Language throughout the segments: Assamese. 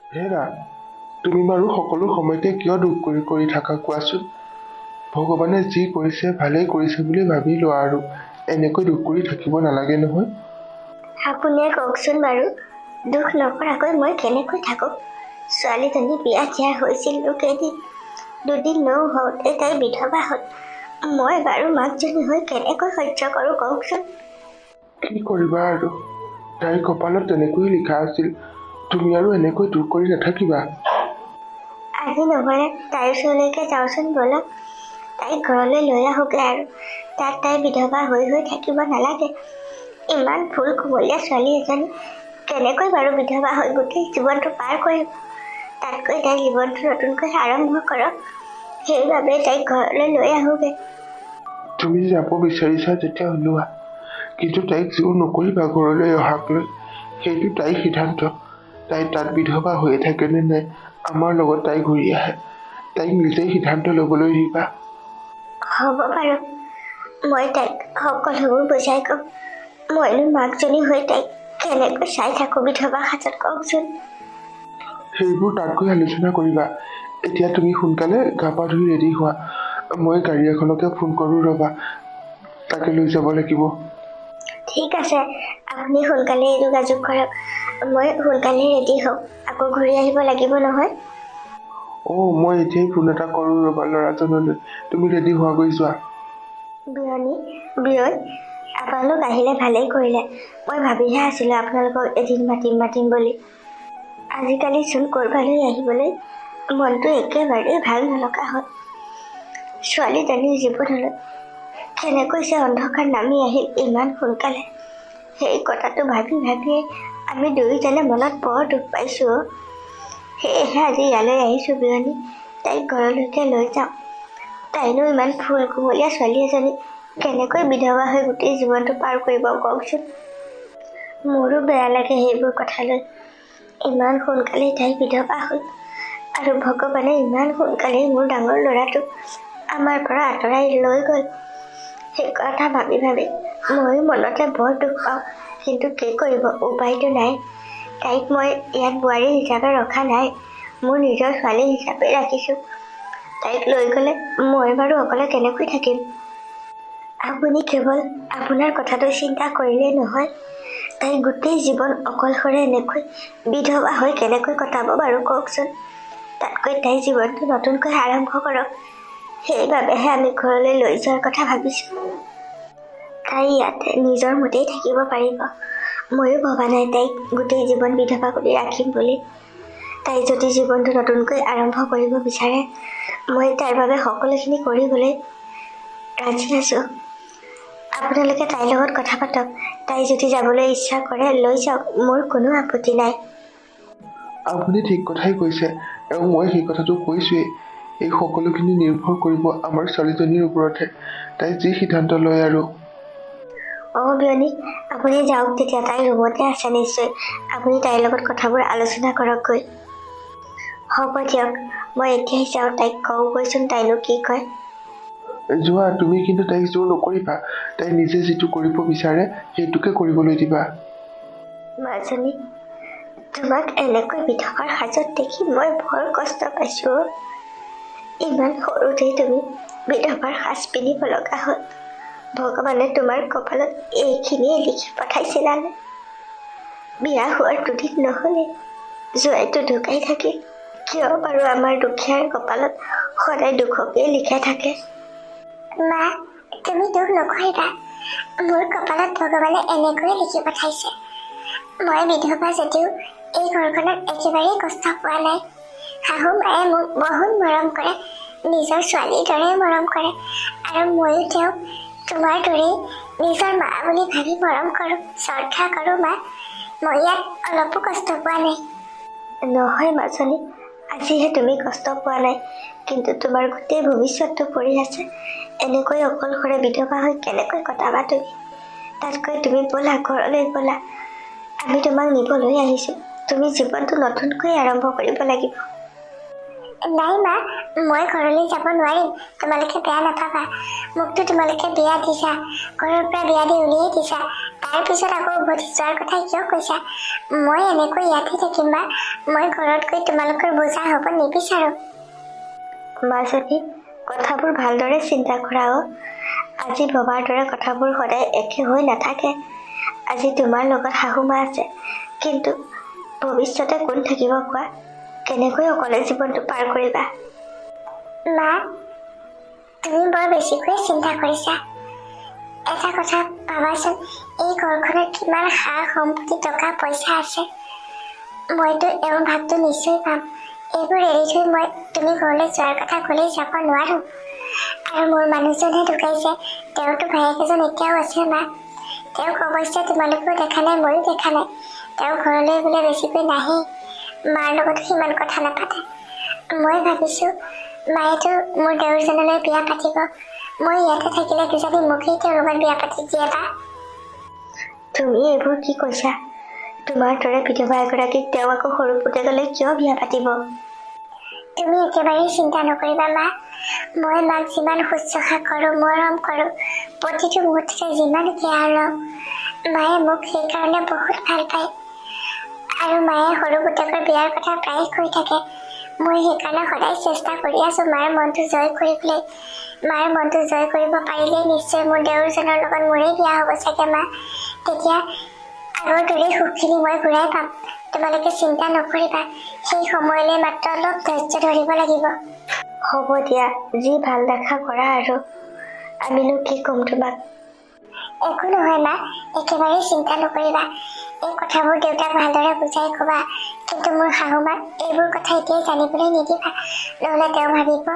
হেৰা, তুমি বাৰু সকলো সময়তে কিয় দুখ কৰি কৰি থাকা কোৱাচোন? ভগৱানে যি কৰিছে ভালেই কৰিছে বুলি ভাবি লোৱা আৰু এনেকৈ দুখ কৰি থাকিব নালাগে নহয়। আপুনিয়ে কওকচোন বাৰু, দুখ নকৰাকৈ মই কেনেকৈ থাকোঁ? ছোৱালীজনী বিয়া দিয়া হৈছিল কেইদিন, দুদিন নহওঁতে তাই বিধৱা হ'ল। মই বাৰু মাকজনী হৈ কেনেকৈ সহ্য কৰোঁ কওকচোন? কি কৰিবা আৰু, তাইৰ কপালত তেনেকৈ লিখা আছিল। তুমি আৰু এনেকৈ দুখ কৰি নাথাকিবা। আজি নহ'লে তাইৰ ওচৰলৈকে যাওঁচোন ব'লক। তাইক ঘৰলৈ লৈ আহোঁগৈ আৰু তাত তাই বিধৱা হৈ থাকিব নালাগে। ইমান ফুল কোমলীয়া ছোৱালী এজনী কেনেকৈ বাৰু বিধৱা হৈ গোটেই জীৱনটো পাৰ কৰিব? তাতকৈ তাইৰ জীৱনটো নতুনকৈ আৰম্ভ কৰক। সেইবাবে তাইক ঘৰলৈ লৈ আহোঁগৈ। তুমি যাব বিচাৰিছা যেতিয়া ওলোৱা, কিন্তু তাইক জোৰ নকৰিবা ঘৰলৈ অহাক লৈ। সেইটো তাইৰ সিদ্ধান্ত। তাই তাত বিধৱা হৈয়ে থাকে নে নাই, আমাৰ লগত তাই ঘূৰি আহে। তাইক নিজেই সিদ্ধান্ত ল'বলৈ দিবা। হ'ব বাৰু, মই তাইক সকলোবোৰ বুজাই ক'ম। মইনো মাকজনী হৈ তাইক কেনেকৈ চাই থাকোঁ বিধৱা সাজত কওকচোন? সেইবোৰ তাত গৈ আলোচনা কৰিবা। এতিয়া তুমি সোনকালে গা পা ধুই ৰেডি হোৱা। মই গাড়ী এখনকে ফোন কৰোঁ ৰ'বা, তাকে লৈ যাব লাগিব। ঠিক আছে, আপুনি সোনকালে যোগাযোগ কৰক। মই সোনকালে ৰেডি হওঁ, আকৌ ঘূৰি আহিব লাগিব নহয়। মই এতিয়াই ফোন এটা কৰোঁ ৰ'বা ল'ৰাজনলৈ। তুমি ৰেডি হোৱাগৈ যোৱা। বিয়ৈ, আপোনালোক আহিলে ভালেই কৰিলে। মই ভাবিহে আছিলোঁ আপোনালোকক এদিন মাতিম বুলি। আজিকালি চোন ক'ৰবালৈ আহিবলৈ মনটো একেবাৰেই ভাল নলগা হ'ল। ছোৱালীজনীৰ জীৱনলৈ কেনেকৈ যে অন্ধকাৰ নামি আহিল ইমান সোনকালে, সেই কথাটো ভাবিয়ে আমি দুয়োজনে মনত বৰ দুখ পাইছোঁ। সেয়েহে আজি ইয়ালৈ আহিছোঁ বিয়নী, তাইক ঘৰলৈকে লৈ যাওঁ। তাইনো ইমান ফুল কোমলীয়া ছোৱালী এজনী কেনেকৈ বিধৱা হৈ গোটেই জীৱনটো পাৰ কৰিব কওকচোন? মোৰো বেয়া লাগে সেইবোৰ কথালৈ। ইমান সোনকালেই তাই বিধৱা হ'ল, আৰু ভগৱানে ইমান সোনকালেই মোৰ ডাঙৰ ল'ৰাটোক আমাৰ পৰা আঁতৰাই লৈ গ'ল। সেই কথা ভাবি ময়ো মনতে বৰ দুখ পাওঁ, কিন্তু কি কৰিব, উপায়তো নাই। তাইক মই ইয়াত বোৱাৰী হিচাপে ৰখা নাই, মোৰ নিজৰ ছোৱালী হিচাপে ৰাখিছোঁ। তাইক লৈ গ'লে মই বাৰু অকলে কেনেকৈ থাকিম? আপুনি কেৱল আপোনাৰ কথাটো চিন্তা কৰিলেই নহয়। তাই গোটেই জীৱন অকলশৰে এনেকৈ বিধৱা হৈ কেনেকৈ কটাব বাৰু কওকচোন? তাতকৈ তাইৰ জীৱনটো নতুনকৈ আৰম্ভ কৰক। সেইবাবেহে আমি ঘৰলৈ লৈ যোৱাৰ কথা ভাবিছোঁ। তাই ইয়াতে নিজৰ মতেই থাকিব পাৰিব। ময়ো ভবা নাই তাইক গোটেই জীৱন বিধৱা কৰি ৰাখিম বুলি। তাই যদি জীৱনটো নতুনকৈ আৰম্ভ কৰিব বিচাৰে, মই তাৰ বাবে সকলোখিনি কৰিবলৈ ৰাজি আছোঁ। আপোনালোকে তাইৰ লগত কথা পাতক। তাই যদি যাবলৈ ইচ্ছা কৰে লৈ যাওক, মোৰ কোনো আপত্তি নাই। আপুনি ঠিক কথাই কৈছে, আৰু মই সেই কথাটো কৈছোৱেই। এই সকলোখিনি নিৰ্ভৰ কৰিব আমাৰ ছোৱালীজনীৰ ওপৰতহে, তাই যি সিদ্ধান্ত লয় আৰু। বিয়নী, আপুনি যাওক তেতিয়া। তাই ৰুমতে আছে নিশ্চয়। আপুনি তাইৰ লগত কথাবোৰ আলোচনা কৰকগৈ। হ'ব দিয়ক, মই এতিয়াই যাওঁ। তাইক কওঁগৈচোন তাইনো কি কয়। যোৱা, তুমি কিন্তু তাইক জোৰ নকৰিবা। তাই নিজে যিটো কৰিব বিচাৰে সেইটোকে কৰিবলৈ দিবা। মাজনী, তোমাক এনেকৈ বিধৱাৰ সাজত দেখি মই বৰ কষ্ট পাইছোঁ। ইমান সৰুতেই তুমি বিধৱাৰ সাজ পিন্ধিব লগা হ'ল। ভগৱানে তোমাৰ কপালত এইখিনিয়ে লিখি পঠাইছিলানে? বিয়া হোৱাৰ দুদিন নহ'লে জোৱাইটো ঢুকাই থাকিল। কিয় বাৰু আমাৰ দুখীয়াৰ কপালত সদায় দুখকেই লিখা থাকে? মা, তুমি দুখ নকৰিবা। মোৰ কপালত ভগৱানে এনেকৈয়ে লিখি পঠাইছে। মই বিধৱা যদিও এই ঘৰখনত একেবাৰেই কষ্ট পোৱা নাই। শাহু মায়ে মোক বহুত মৰম কৰে, নিজৰ ছোৱালীৰ দৰে মৰম কৰে, আৰু ময়ো তেওঁক তোমাৰ দৰেই নিজৰ মা বুলি ভাবি মৰম কৰোঁ, শ্ৰদ্ধা কৰোঁ। মা, মই ইয়াত অলপো কষ্ট পোৱা নাই। নহয় মাজনী, আজিহে তুমি কষ্ট পোৱা নাই, কিন্তু তোমাৰ গোটেই ভৱিষ্যতটো পৰি আছে। এনেকৈ অকলশৰে বিধৱা হৈ কেনেকৈ কটাবা তুমি? তাতকৈ তুমি ব'লা, ঘৰলৈ ব'লা। আমি তোমাক নিবলৈ আহিছোঁ। তুমি জীৱনটো নতুনকৈ আৰম্ভ কৰিব লাগিব। নাই মা, মই ঘৰলৈ যাব নোৱাৰিম। তোমালোকে বেয়া নাপাবা। মোকতো তোমালোকে বিয়া দিছা, ঘৰৰ পৰা বিয়া দি উলিয়াই দিছা, তাৰপিছত আকৌ উভতি যোৱাৰ কথা কিয় কৈছা? মই এনেকৈ ইয়াতে থাকিম মা। মই ঘৰত গৈ তোমালোকৰ বোজা হ'ব নিবিচাৰোঁ। মাজনী, কথাবোৰ ভালদৰে চিন্তা কৰা অ। আজি ভবাৰ দৰে কথাবোৰ সদায় একে হৈ নাথাকে। আজি তোমাৰ লগত শাহু মা আছে, কিন্তু ভৱিষ্যতে কোন থাকিব কোৱা? কেনেকৈ অকলে জীৱনটো পাৰ কৰিবা? মা, তুমি বৰ বেছিকৈ চিন্তা কৰিছা। এটা কথা ভাবাচোন, এই ঘৰখনত কিমান সা সম্পত্তি, টকা পইচা আছে। মইতো এওঁ ভাগটো নিশ্চয় পাম। এইবোৰ এৰি থৈ মই তুমি ঘৰলৈ যোৱাৰ কথা ক'লেই যাব নোৱাৰোঁ। আৰু মোৰ মানুহজনহে ঢুকাইছে, তেওঁতো ভায়েক এজন এতিয়াও আছে মা। তেওঁক অৱশ্যে তোমালোকেও দেখা নাই, ময়ো দেখা নাই। তেওঁ ঘৰলৈ বোলে বেছিকৈ নাহেই, মাৰ লগতো সিমান কথা নাপাতে। মই ভাবিছোঁ মায়েতো মোৰ দেউৰজনলৈ বিয়া পাতিব, মই ইয়াতে থাকিলে কিজানি মোকেই তেওঁৰ লগত বিয়া পাতি দিয়ে বা। তুমি এইবোৰ কি কৈছা? তোমাৰ দৰে বিধৱা এগৰাকীক তেওঁ আকৌ সৰু পুতেকলৈ কিয় বিয়া পাতিব? তুমি একেবাৰেই চিন্তা নকৰিবা মা। মই মাক যিমান শুশ্ৰূষা কৰোঁ, মৰম কৰোঁ, প্ৰতিটো মুহূৰ্ততে যিমান কেয়াৰ লওঁ, মায়ে মোক সেইকাৰণে বহুত ভাল পায়। আৰু মায়ে সৰু পুতেকৰ বিয়াৰ কথা প্ৰায়ে কৈ থাকে। মই সেইকাৰণে সদায় চেষ্টা কৰি আছোঁ মাৰ মনটো জয় কৰিবলৈ। মাৰ মনটো জয় কৰিব পাৰিলেই নিশ্চয় মোৰ দেউৰজনৰ লগত মোৰেই বিয়া হ'ব চাগে মা। তেতিয়া আগৰ দৰেই সুখখিনি মই ঘূৰাই পাম। তোমালোকে চিন্তা নকৰিবা, সেই সময়লৈ মাত্ৰ অলপ ধৈৰ্য ধৰিব লাগিব। হ'ব দিয়া, যি ভাল দেখা কৰা আৰু। আমিনো কি ক'ম তোমাক? একো নহয় মা, একেবাৰেই চিন্তা নকৰিবা। এই কথাবোৰ দেউতাক ভালদৰে বুজাই ক'বা। কিন্তু মোৰ শাহু মাক এইবোৰ কথা এতিয়াই জানিবলৈ নিদিবা, নহ'লে তেওঁ ভাবিব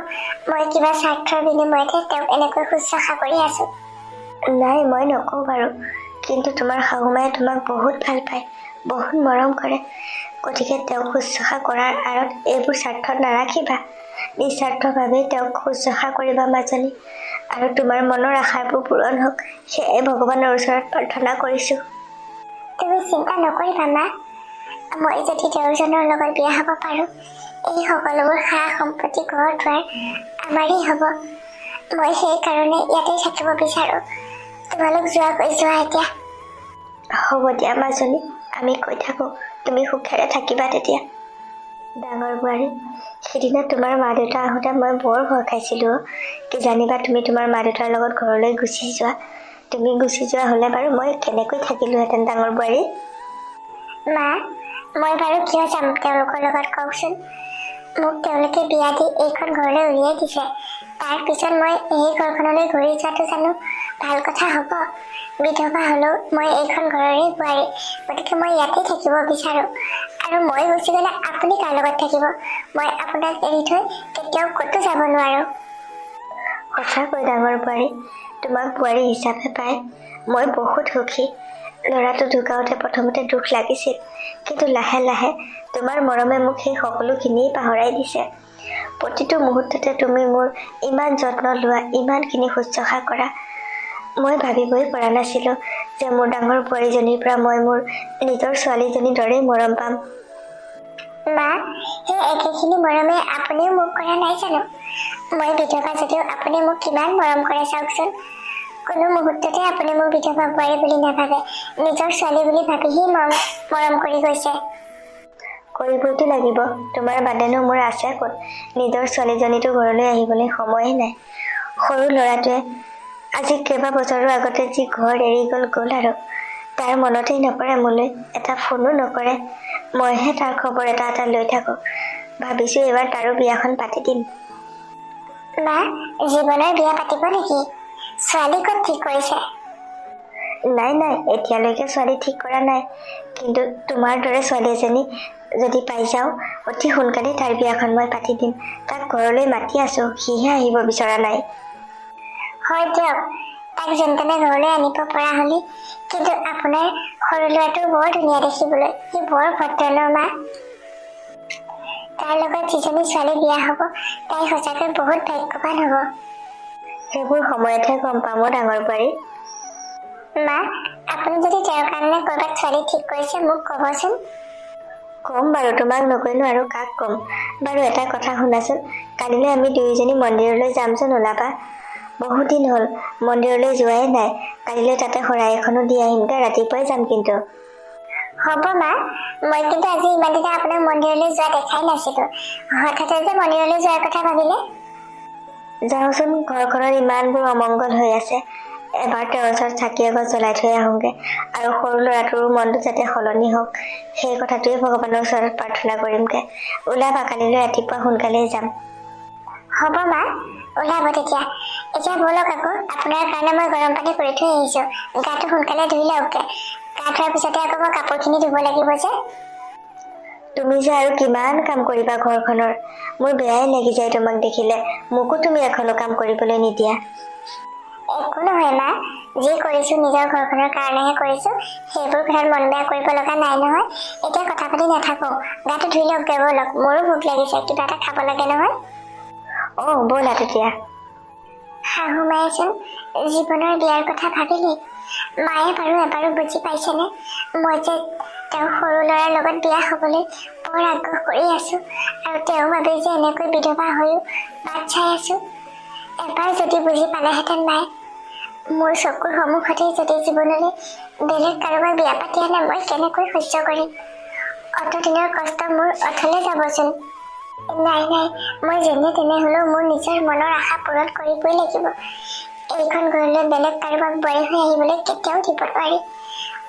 মই কিবা স্বাৰ্থৰ বিনিময়তহে তেওঁক এনেকৈ শুশ্ৰূষা কৰি আছোঁ। নাই, মই নকওঁ বাৰু, কিন্তু তোমাৰ শাহু মায়ে তোমাক বহুত ভাল পায়, বহুত মৰম কৰে। গতিকে তেওঁক শুশ্ৰূষা কৰাৰ আঁৰত এইবোৰ স্বাৰ্থত নাৰাখিবা। নিস্বাৰ্থভাৱেই তেওঁক শুশ্ৰূষা কৰিবা মাজনী। আৰু তোমাৰ মনৰ আশাবোৰ পূৰণ হওক, সেয়াই ভগৱানৰ ওচৰত প্ৰাৰ্থনা কৰিছোঁ। তুমি চিন্তা নকৰিবা মা। মই যদি দেউৰজনৰ লগত বিয়া হ'ব পাৰোঁ, এই সকলোবোৰ সা সম্পত্তি, ঘৰ দুৱাৰ আমাৰেই হ'ব। মই সেইকাৰণে ইয়াতেই থাকিব বিচাৰোঁ। তোমালোক যোৱা এতিয়া। হ'ব দিয়া মাজনী, আমি কৈ থাকোঁ, তুমি সুখেৰে থাকিবা তেতিয়া। ডাঙৰ বোৱাৰী, সিদিনা তোমাৰ মা দেউতা আহোঁতে মই বৰ ভয় খাইছিলোঁ। কি জানিবা তুমি তোমাৰ মা দেউতাৰ লগত ঘৰলৈ গুচি যোৱা। তুমি গুচি যোৱা হ'লে বাৰু মই কেনেকৈ থাকিলোহেঁতেন ডাঙৰ বোৱাৰী? মা, মই বাৰু কিয় যাম তেওঁলোকৰ লগত কওকচোন? মোক তেওঁলোকে বিয়া দি এইখন ঘৰলৈ উলিয়াই দিছে, তাৰপিছত মই এই ঘৰখনলৈ ঘূৰি যোৱাটো জানো ভাল কথা হ'ব? বিধৱা হ'লেও মই এইখন ঘৰৰে বোৱাৰী, গতিকে মই ইয়াতেই থাকিব বিচাৰোঁ। আৰু মই গুচি গ'লে আপুনি কাৰ লগত থাকিব? মই আপোনাক এৰি থৈ কেতিয়াও ক'তো যাব নোৱাৰোঁ। সঁচাকৈ ডাঙৰ বোৱাৰী, তোমাক বোৱাৰী হিচাপে পাই মই বহুত সুখী। ল'ৰাটো ঢুকাওঁতে প্ৰথমতে দুখ লাগিছিল, কিন্তু লাহে লাহে তোমাৰ মৰমে মোক সেই সকলোখিনিয়ে পাহৰাই দিছে। প্ৰতিটো মুহূৰ্ততে তুমি মোৰ ইমান যত্ন লোৱা, ইমানখিনি শুশ্ৰূষা কৰা। মই ভাবিবই পৰা নাছিলোঁ যে মোৰ ডাঙৰ বোৱাৰীজনীৰ পৰা মই মোৰ নিজৰ ছোৱালীজনীৰ দৰেই মৰম পাম। মা, সেই একেখিনি মৰমে আপুনিও মোক কৰা নাই জানো? মই বিধৱা যদিও আপুনি মোক কিমান মৰম কৰে চাওকচোন। কোনো মুহূৰ্ততে আপুনি মোক বিধৱা বোৱাৰী বুলি নাভাবে, নিজৰ ছোৱালী বুলি ভাবিহি মৰম কৰি গৈছে। কৰিবইতো লাগিব, তোমাৰ বাদেনো মোৰ আছে ক'ত? নিজৰ ছোৱালীজনীটো ঘৰলৈ আহিবলৈ সময়ে নাই। সৰু ল'ৰাটোৱে আজি কেইবা বছৰৰ আগতে যি ঘৰ এৰি গ'ল আৰু। তাৰ মনতেই নপৰে মোলৈ, এটা ফোনো নকৰে। মইহে তাৰ খবৰ এটা লৈ থাকোঁ। ভাবিছোঁ এইবাৰ তাৰো বিয়াখন পাতি দিম। মা, জীৱনৰ বিয়া পাতিব নেকি? ছোৱালী ক'ত ঠিক কৰিছে? নাই, এতিয়ালৈকে ছোৱালী ঠিক কৰা নাই, কিন্তু তোমাৰ দৰে ছোৱালী এজনী যদি পাই যাওঁ, অতি সোনকালে তাৰ বিয়াখন মই পাতি দিম। তাক ঘৰলৈ মাতি আছোঁ, সিহে আহিব বিচৰা নাই। হয় দিয়ক, তাক যেন তেনে ঘৰলৈ আনিব পৰা হ'লি। কিন্তু আপোনাৰ সৰু ল'ৰাটো বৰ ধুনীয়া দেখিবলৈ, সি বৰ ভদ্ৰ ন মা। তাৰ লগত যিজনী ছোৱালী বিয়া হ'ব, তাই সঁচাকৈ বহুত ভাগ্যৱান হ'ব। সেইবোৰ সময়তহে গম পাম ডাঙৰ বোৱাৰী। মা, আপুনি যদি তেওঁৰ কাৰণে ক'ৰবাত ছোৱালী ঠিক কৰিছে মোক ক'বচোন। কম বাৰু, তোমাক নকৰিনো আৰু কাক কম। বাৰু এটা কথা শুনাচোন, কালিলৈ আমি দুয়োজনী মন্দিৰলৈ যামচোন, ওলাবা। বহুত দিন হ'ল মন্দিৰলৈ যোৱাই নাই। কালিলৈ তাতে শৰাই এখনো দি আহিমগৈ, ৰাতিপুৱাই যাম কিন্তু। হ'ব মা, মই কিন্তু আজি ইমান দিনা আপোনাক মন্দিৰলৈ যোৱা দেখাই নাছিলো। হঠাতে যে মন্দিৰলৈ যোৱাৰ কথা ভাবিলে? যাওঁচোন, ঘৰখনত ইমানবোৰ অমংগল হৈ আছে। এবাৰ তেওঁৰ ওচৰত চাকি এগছ জ্বলাই থৈ আহোঁগৈ, আৰু সৰু ল'ৰাটোৰো মনটো যাতে সলনি হওক, সেই কথাটোৱে ভগৱানৰ ওচৰত প্ৰাৰ্থনা কৰিমগৈ। ওলাবা, কালিলৈ ৰাতিপুৱা সোনকালেই যাম। হ'ব মা, ওলাব তেতিয়া। এতিয়া ব'লক আকৌ, আপোনাৰ কাৰণে মই গৰম পানী কৰি থৈ আহিছোঁ। গাটো সোনকালে ধুই লওঁগৈ। গা ধোৱাৰ পিছতে আকৌ মই কাপোৰখিনি ধুব লাগিব যে। তুমি যে আৰু কিমান কাম কৰিবা ঘৰখনৰ, মোৰ বেয়াই লাগি যায় তোমাক দেখিলে। মোকো তুমি এখনো কাম কৰিবলৈ নিদিয়া। একো নহয় মা, যি কৰিছো নিজৰ ঘৰখনৰ কাৰণেহে কৰিছো। সেইবোৰ কথাত মন বেয়া কৰিব লগা নাই নহয়। এতিয়া কথা পাতি নাথাকো, গাটো ধুই লওঁগৈ ব'লক। মোৰো ভোক লাগিছে, কিবা এটা খাব লাগে নহয়। ব'লা তেতিয়া। শাহু মায়েচোন জীৱনৰ বিয়াৰ কথা ভাবিলি। মায়ে বাৰু এবাৰো বুজি পাইছেনে? মই যে তেওঁ সৰু ল'ৰাৰ লগত বিয়া হ'বলৈ বৰ আগ্ৰহ কৰি আছো, আৰু তেওঁ বাবে যে এনেকৈ বিধৱা হৈও বাট চাই আছো। এবাৰ যদি বুজি পালেহেঁতেন মায়ে, মোৰ চকুৰ সন্মুখতে যদি জীৱনলৈ বেলেগ কাৰোবাৰ বিয়া পাতি আনে, মই কেনেকৈ সহ্য কৰিম? অতদিনৰ কষ্ট মোৰ অথলে যাবচোন। নাই, মই যেনে তেনে হ'লেও মোৰ নিজৰ মনৰ আশা পূৰণ কৰিবই লাগিব। এইখন ঘৰলৈ বেলেগ কাৰোবাক বোৱাৰী হৈ আহিবলৈ কেতিয়াও দিব নোৱাৰি।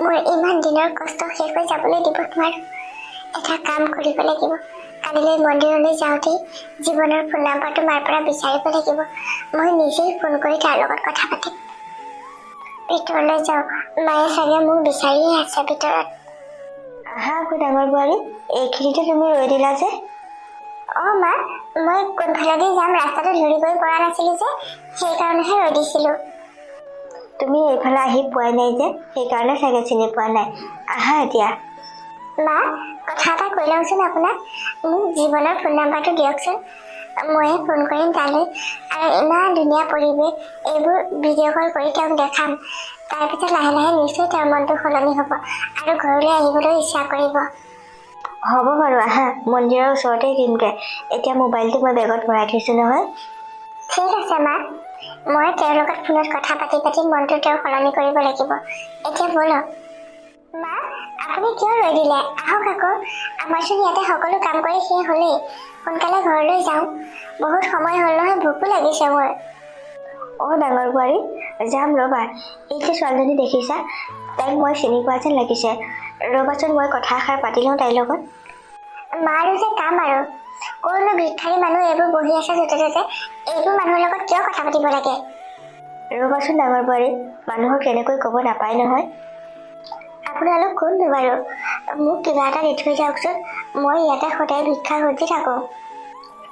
মোৰ ইমান দিনৰ কষ্ট শেষ হৈ যাবলৈ দিব নোৱাৰো। এটা কাম কৰিব লাগিব, কালিলৈ মন্দিৰলৈ যাওঁতেই জীৱনৰ ফোন নাম্বাৰটো মাৰ পৰা বিচাৰিব লাগিব। মই নিজেই ফোন কৰি তাৰ লগত কথা পাতিম। ভিতৰলৈ যাওঁ, মায়ে চাগে মোক বিচাৰিয়ে আছে ভিতৰত। আহা আকৌ ডাঙৰ বোৱাৰী, এইখিনিতে তুমি ৰৈ দিলা যে? মা, মই কোনফালেদি যাম ৰাস্তাটো ধৰিবই পৰা নাছিলো যে, সেইকাৰণেহে ৰৈ দিছিলো। তুমি এইফালে আহি পোৱাই নাই যে, সেইকাৰণে চাগে চিনি পোৱা নাই। আহা এতিয়া। মা, কথা এটা কৈ লওঁচোন আপোনাক। মোক জীৱনৰ ফোন নাম্বাৰটো দিয়কচোন, ময়ে ফোন কৰিম তালৈ। আৰু ইমান ধুনীয়া পৰিৱেশ, এইবোৰ ভিডিঅ' কল কৰি তেওঁক দেখাম। তাৰপিছত লাহে লাহে নিশ্চয় তেওঁৰ মনটো সলনি হ'ব আৰু ঘৰলৈ আহিবলৈ ইচ্ছা কৰিব। হ'ব বাৰু, আহা, মন্দিৰৰ ওচৰতে দিমগৈ। এতিয়া মোবাইলটো মই বেগত ভৰাই থৈছো নহয়। ঠিক আছে মা, মই তেওঁৰ লগত ফোনত কথা পাতি মনটো তেওঁৰ সলনি কৰিব লাগিব। এতিয়া ব'লক। মা, আপুনি কিয় ৰৈ দিলে? আহক আকৌ, আমাৰচোন ইয়াতে সকলো কাম কৰি শেষ হ'লেই। সোনকালে ঘৰলৈ যাওঁ, বহুত সময় হ'ল নহয়, ভোকো লাগিছে মোৰ। ডাঙৰ বোৱাৰী, যাম ৰ'বা। এই যে ছোৱালীজনী দেখিছা, তাইক মই চিনি পোৱা যেন লাগিছে। ৰ'বাচোন, মই কথা এষাৰ পাতি লওঁ তাইৰ লগত। মাৰো যে কাম আৰু, কোনো ভিক্ষাৰী মানুহ এইবোৰ বহি আছে য'তে ত'তে, এইবোৰ মানুহৰ লগত কিয় কথা পাতিব লাগে? ৰ'বাচোন ডাঙৰ বোৱাৰী, মানুহক তেনেকৈ ক'ব নাপায় নহয়। আপোনালোক কোননো বাৰু? মোক কিবা এটা দি থৈ যাওকচোন, মই ইয়াতে সদায় ভিক্ষা খুজি থাকোঁ।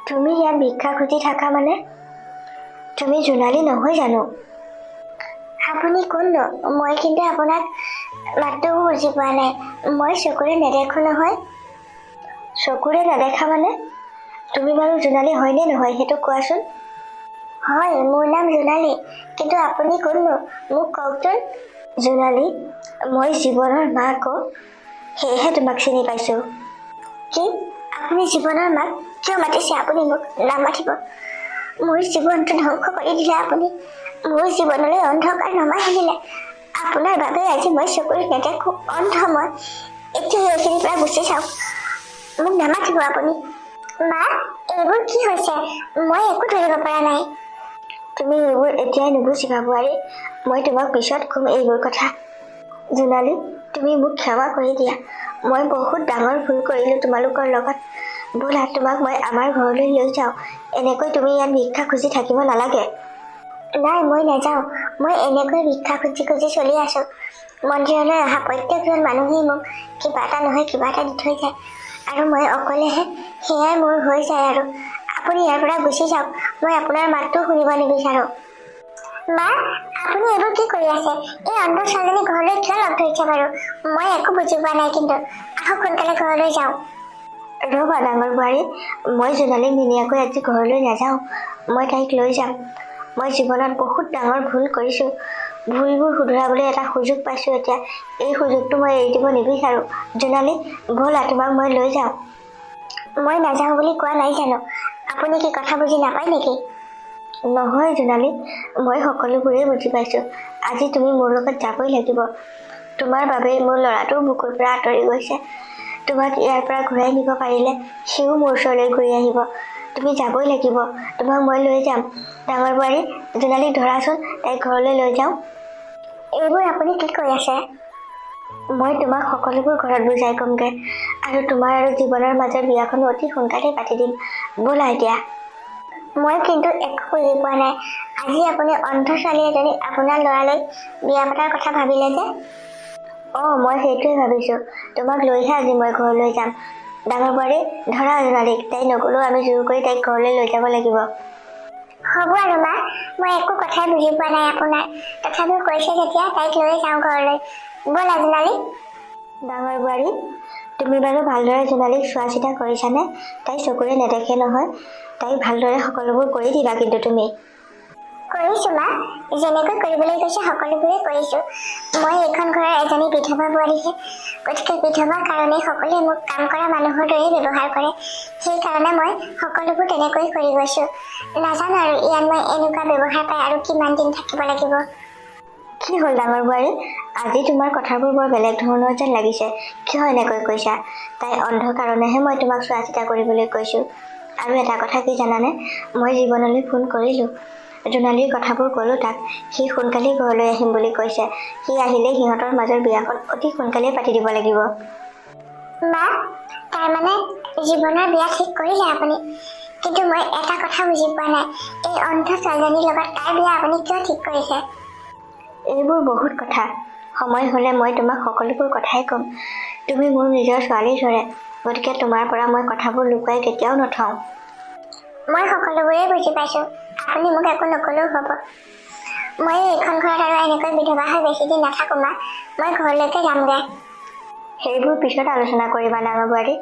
তুমি ইয়াত ভিক্ষা খুজি থাকা মানে? তুমি জোনালী নহয় জানো? আপুনি কোননো? মই কিন্তু আপোনাক মাতটো বুজি পোৱা নাই। মই চকুৰে নেদেখোঁ নহয়। চকুৰে নেদেখা মানে? তুমি বাৰু জোনালী হয়নে নহয় সেইটো কোৱাচোন। হয়, মোৰ নাম জোনালী, কিন্তু আপুনি কোননো মোক কওকচোন। জোনালী, মই জীৱনৰ মাক, সেয়েহে তোমাক চিনি পাইছোঁ। কি? আপুনি জীৱনৰ মাক? কিয় মাতিছে আপুনি মোক? নামাতিব। মোৰ জীৱনটো ধ্বংস কৰি দিলে আপুনি। মোৰ জীৱনলৈ অন্ধকাৰ নমাই আনিলে। আপোনাৰ বাবে আজি মই চকুৰে নেদেখোঁ, অন্ধ মই। এতিয়া এইখিনিৰ পৰা গুচি যাওক, মোক নামাতিব আপুনি। মা, এইবোৰ কি হৈছে? মই একো ধৰিব পৰা নাই। তুমি এইবোৰ এতিয়াই নুবুজিবা বোৱাৰী, মই তোমাক পিছত ক'ম এইবোৰ কথা। জোনালী, তুমি মোক ক্ষমা কৰি দিয়া। মই বহুত ডাঙৰ ভুল কৰিলোঁ তোমালোকৰ লগত। ব'লা, তোমাক মই আমাৰ ঘৰলৈ লৈ যাওঁ। এনেকৈ তুমি ইয়াত ভিক্ষা খুজি থাকিব নালাগে। নাই, মই নাযাওঁ। মই এনেকৈ ভিক্ষা খুজি খুজি চলি আছোঁ। মন্দিৰলৈ অহা প্ৰত্যেকজন মানুহেই মোক কিবা এটা নহয় কিবা এটা দি থৈ যায়, আৰু মই অকলেহে, সেয়াই মোৰ হৈ যায়। আৰু আপুনি ইয়াৰ পৰা গুচি যাওক, মই আপোনাৰ মাতটো শুনিব নিবিচাৰোঁ। মা, আপুনি এইবোৰ কি কৰি আছে? এই অন্ধ ছোৱালীজনী ঘৰলৈ কিয় লগ ধৰিছে বাৰু? মই একো বুজি পোৱা নাই, কিন্তু আহক সোনকালে ঘৰলৈ যাওঁ। ৰ'বা ডাঙৰ বোৱাৰী, মই জোনালীক নিনিয়াকৈ আজি ঘৰলৈ নাযাওঁ। মই তাইক লৈ যাম। মই জীৱনত বহুত ডাঙৰ ভুল কৰিছোঁ। ভুৰিবোৰ শুধৰাবলৈ এটা সুযোগ পাইছোঁ এতিয়া। এই সুযোগটো মই এৰি দিব নিবিচাৰোঁ। জোনালী, ব'লা তোমাক মই লৈ যাওঁ। মই নাযাওঁ বুলি কোৱা নাই জানো? আপুনি কি কথা বুজি নাপায় নেকি? নহয় জোনালী, মই সকলোবোৰেই বুজি পাইছোঁ। আজি তুমি মোৰ লগত যাবই লাগিব। তোমাৰ বাবেই মোৰ ল'ৰাটোও বুকুৰ পৰা আঁতৰি গৈছে। তোমাক ইয়াৰ পৰা ঘূৰাই নিব পাৰিলে সিও মোৰ ওচৰলৈ ঘূৰি আহিব। তুমি যাবই লাগিব। তোমাক মই লৈ যাম। ডাঙৰ বোৱাৰী, জোনালীক ধৰাচোন, তাইক ঘৰলৈ লৈ যাওঁ। এইবোৰ আপুনি কি কৈ আছে? মই তোমাক সকলোবোৰ ঘৰত বুজাই ক'মগৈ, আৰু তোমাৰ আৰু জীৱনৰ মাজৰ বিয়াখন অতি সোনকালে পাতি দিম। ব'লা এতিয়া। মই কিন্তু একো বুজি পোৱা নাই। আজি আপুনি অন্ধ ছোৱালী এজনী আপোনাৰ ল'ৰালৈ বিয়া পতাৰ কথা ভাবিলে যে? মই সেইটোৱে ভাবিছোঁ। তোমাক লৈহে আজি মই ঘৰলৈ যাম। ডাঙৰ বোৱাৰী, ধৰা জোনালীক। তাই নগ'লেও আমি জোৰ কৰি তাইক ঘৰলৈ লৈ যাব লাগিব। হ'ব আৰু মা, মই একো কথাই বুজি পোৱা নাই আপোনাৰ। তথাপিও কৈছে যেতিয়া তাইক লৈ যাওঁ ঘৰলৈ। ব'লা জোনালী। ডাঙৰ বোৱাৰী, তুমি বাৰু ভালদৰে জোনালীক চোৱা চিতা কৰিছানে? তাই চকুৰে নেদেখে নহয়। তাইক ভালদৰে সকলোবোৰ কৰি দিবা কিন্তু তুমি। কৰিছোঁ মা, যেনেকৈ কৰিবলৈ কৈছে সকলোবোৰে কৰিছোঁ। মই এইখন ঘৰৰ এজনী বিধৱা বোৱাৰীহে। গতিকে বিধৱাৰ কাৰণে সকলোৱে মোক কাম কৰা মানুহৰ দৰেই ব্যৱহাৰ কৰে। সেইকাৰণে মই সকলোবোৰ তেনেকৈ কৰি গৈছোঁ। নাজানো আৰু ইয়াত মই এনেকুৱা ব্যৱহাৰ পাই আৰু কিমান দিন থাকিব লাগিব। কি হ'ল ডাঙৰ বোৱাৰী? আজি তোমাৰ কথাবোৰ বৰ বেলেগ ধৰণৰ যেন লাগিছে। কিয় এনেকৈ কৈছা? তাই অন্ধ কাৰণেহে মই তোমাক চোৱা চিতা কৰিবলৈ কৈছোঁ। আৰু এটা কথা কি জানানে? মই জীৱনলৈ ফোন কৰিলোঁ। জোনালীৰ কথাবোৰ ক'লোঁ তাক। সি সোনকালেই ঘৰলৈ আহিম বুলি কৈছে। সি আহিলেই সিহঁতৰ মাজৰ বিয়াখন অতি সোনকালেই পাতি দিব লাগিব। মা, তাৰমানে জীৱনৰ বিয়া ঠিক কৰিলে আপুনি? কিন্তু মই এটা কথা বুজি পোৱা নাই। এই অন্ধ ছোৱালীজনীৰ লগত তাৰ বিয়া আপুনি কিয় ঠিক কৰিছে? এইবোৰ বহুত কথা। সময় হ'লে মই তোমাক সকলোবোৰ কথাই ক'ম। তুমি মোৰ নিজৰ ছোৱালীৰ দৰে। গতিকে তোমাৰ পৰা মই কথাবোৰ লুকুৱাই কেতিয়াও নথওঁ। মই সকলোবোৰেই বুজি পাইছোঁ। আপুনি মোক একো নকলেও হ'ব। মই এইখন ঘৰত আৰু এনেকৈ বিধৱা হৈ বেছি দিন নাথাকোঁ মা। মই ঘৰলৈকে যামগৈ। সেইবোৰ পিছত আলোচনা কৰিবা ডাঙৰ বোৱাৰী।